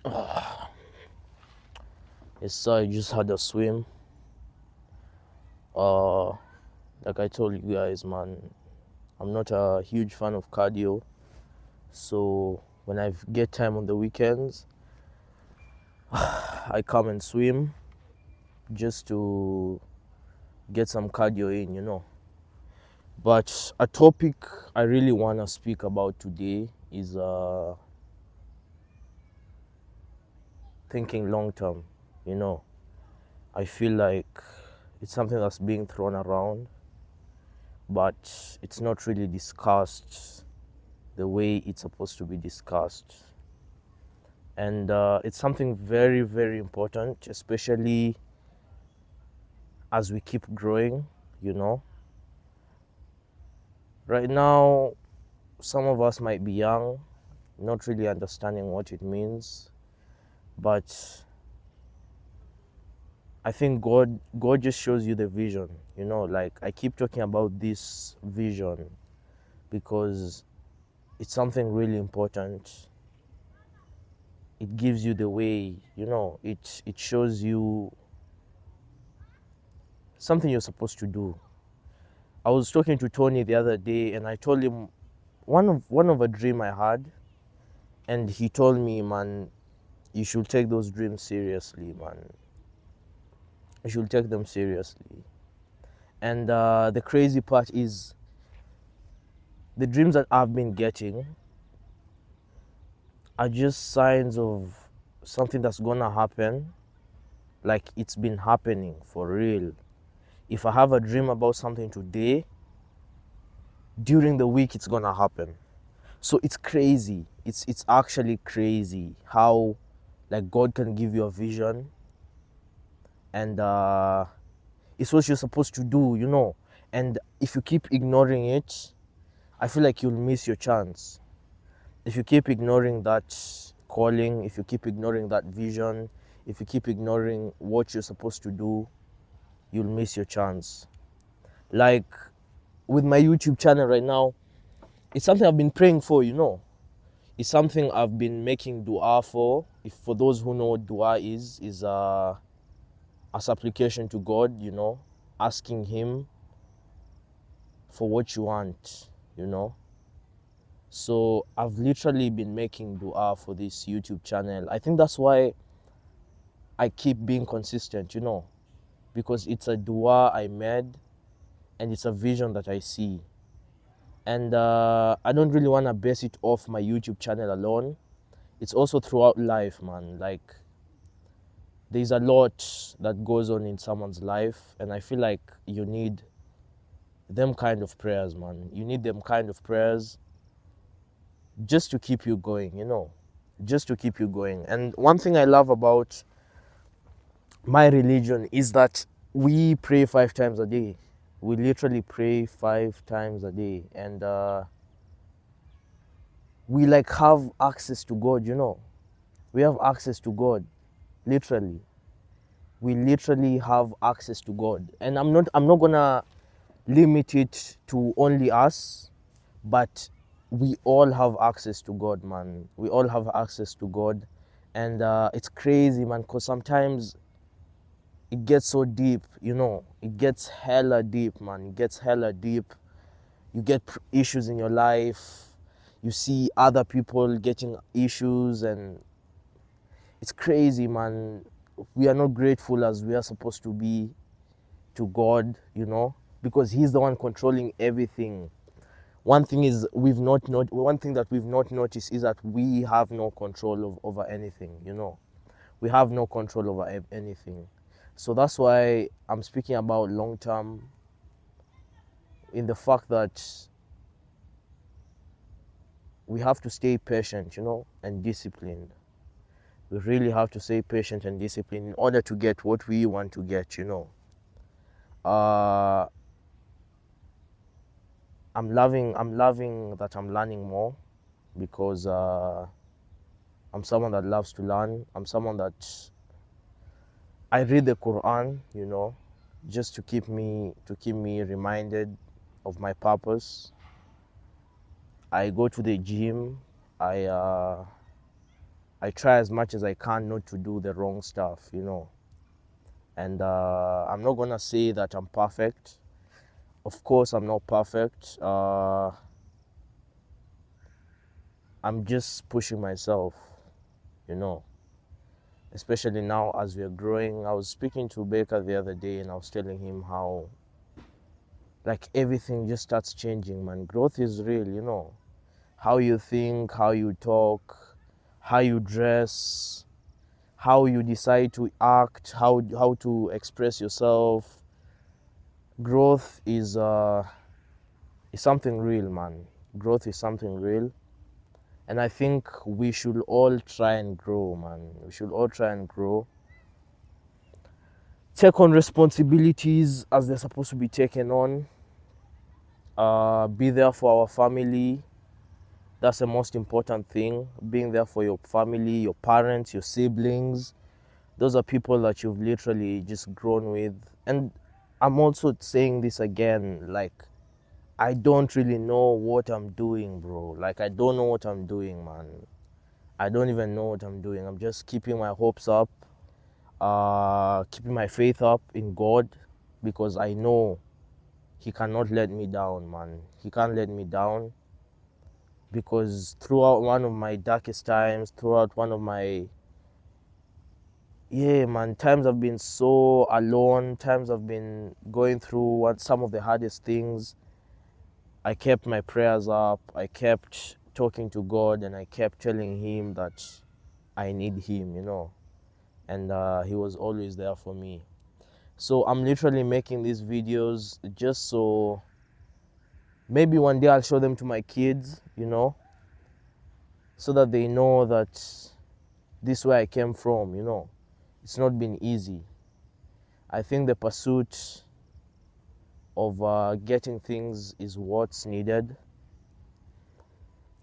Yes, sir, I just had a swim. Uh, like I told you guys, man, I'm not a huge fan of cardio. So when I get time on the weekends, I come and swim just to get some cardio in. But a topic I really want to speak about today is thinking long term. You know, I feel like it's something that's being thrown around, but it's not really discussed the way it's supposed to be discussed. And it's something very, very important, especially as we keep growing, you know. Right now, some of us might be young, not really understanding what it means, but I think God just shows you the vision, like I keep talking about this vision because it's something really important. It gives you the way, it shows you something you're supposed to do. I was talking to Tony the other day and I told him one of a dream I had, and he told me, man, you should take those dreams seriously, man. You should take them seriously. And the crazy part is the dreams that I've been getting are just signs of something that's gonna happen, like it's been happening for real. If I have a dream about something today, during the week it's gonna happen. So it's crazy. It's actually crazy how like God can give you a vision, and it's what you're supposed to do. And if you keep ignoring it, I feel like you'll miss your chance. If you keep ignoring that calling, if you keep ignoring that vision, if you keep ignoring what you're supposed to do, you'll miss your chance. Like with my YouTube channel right now, it's something I've been praying for. It's something I've been making dua for. If for those who know what dua is a supplication to God, asking Him for what you want. So I've literally been making dua for this YouTube channel. I think that's why I keep being consistent, because it's a dua I made and it's a vision that I see. And I don't really want to base it off my YouTube channel alone. It's also throughout life, man. Like, there's a lot that goes on in someone's life, and I feel like you need them kind of prayers, man. You need them kind of prayers just to keep you going, just to keep you going. And one thing I love about my religion is that we pray 5 times a day. We literally pray 5 times a day, and we like have access to God. We have access to God, literally. We literally have access to God, and I'm not gonna limit it to only us, but we all have access to God, man. We all have access to God, and it's crazy, man, because sometimes it gets so deep. It gets hella deep, man. It gets hella deep. You get issues in your life. You see other people getting issues, and it's crazy, man. We are not grateful as we are supposed to be to God, because He's the one controlling everything. One thing that we've not noticed is that we have no control over anything. We have no control over anything. So that's why I'm speaking about long term, in the fact that we have to stay patient, and disciplined. We really have to stay patient and disciplined in order to get what we want to get. Uh, I'm loving that I'm learning more, because I'm someone that loves to learn. I'm someone that I read the Quran, just to keep me reminded of my purpose. I go to the gym. I I try as much as I can not to do the wrong stuff, you know. And I'm not gonna say that I'm perfect. Of course, I'm not perfect. I'm just pushing myself, you know. Especially now as we're growing. I was speaking to Baker the other day and I was telling him how, like, everything just starts changing, man. Growth is real, you know. How you think, how you talk, how you dress, how you decide to act, how to express yourself. Growth is something real, man. Growth is something real. And I think we should all try and grow, man. We should all try and grow. Take on responsibilities as they're supposed to be taken on. Be there for our family. That's the most important thing. Being there for your family, your parents, your siblings. Those are people that you've literally just grown with. And I'm also saying this again, like, I don't really know what I'm doing, bro. Like, I don't know what I'm doing, man. I don't even know what I'm doing. I'm just keeping my hopes up, keeping my faith up in God, because I know He cannot let me down, man. He can't let me down, because throughout one of my darkest times, throughout one of my, yeah, man, times I've been so alone, times I've been going through some of the hardest things, I kept my prayers up, I kept talking to God, and I kept telling Him that I need Him, you know. And He was always there for me. So I'm literally making these videos just so maybe one day I'll show them to my kids, you know, so that they know that this is where I came from, you know. It's not been easy. I think the pursuit of getting things is what's needed,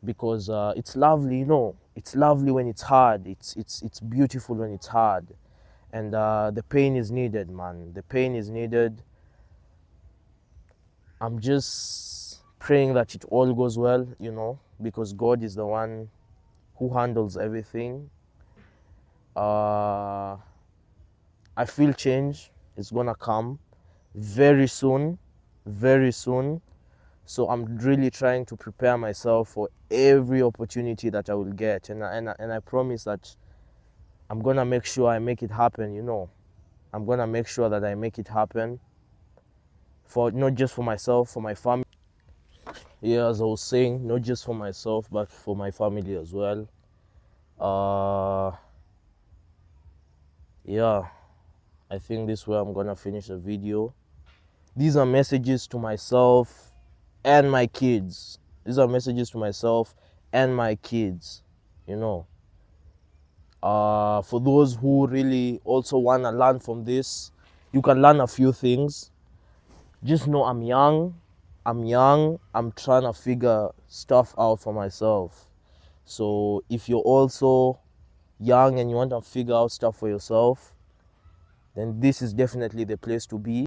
because it's lovely, you know. It's lovely when it's hard. It's beautiful when it's hard. And the pain is needed, man. The pain is needed. I'm just praying that it all goes well, you know, because God is the one who handles everything. I feel change is gonna come very soon, very soon. So I'm really trying to prepare myself for every opportunity that I will get, and I promise that I'm gonna make sure I make it happen, you know. I'm gonna make sure that I make it happen, for not just for myself, for my family. Yeah, as I was saying, not just for myself, but for my family as well. Yeah, I think this way I'm gonna finish the video. These are messages to myself and my kids. These are messages to myself and my kids, you know. For those who really also wanna learn from this, you can learn a few things. Just know I'm young. I'm trying to figure stuff out for myself. So if you're also young and you want to figure out stuff for yourself, then this is definitely the place to be.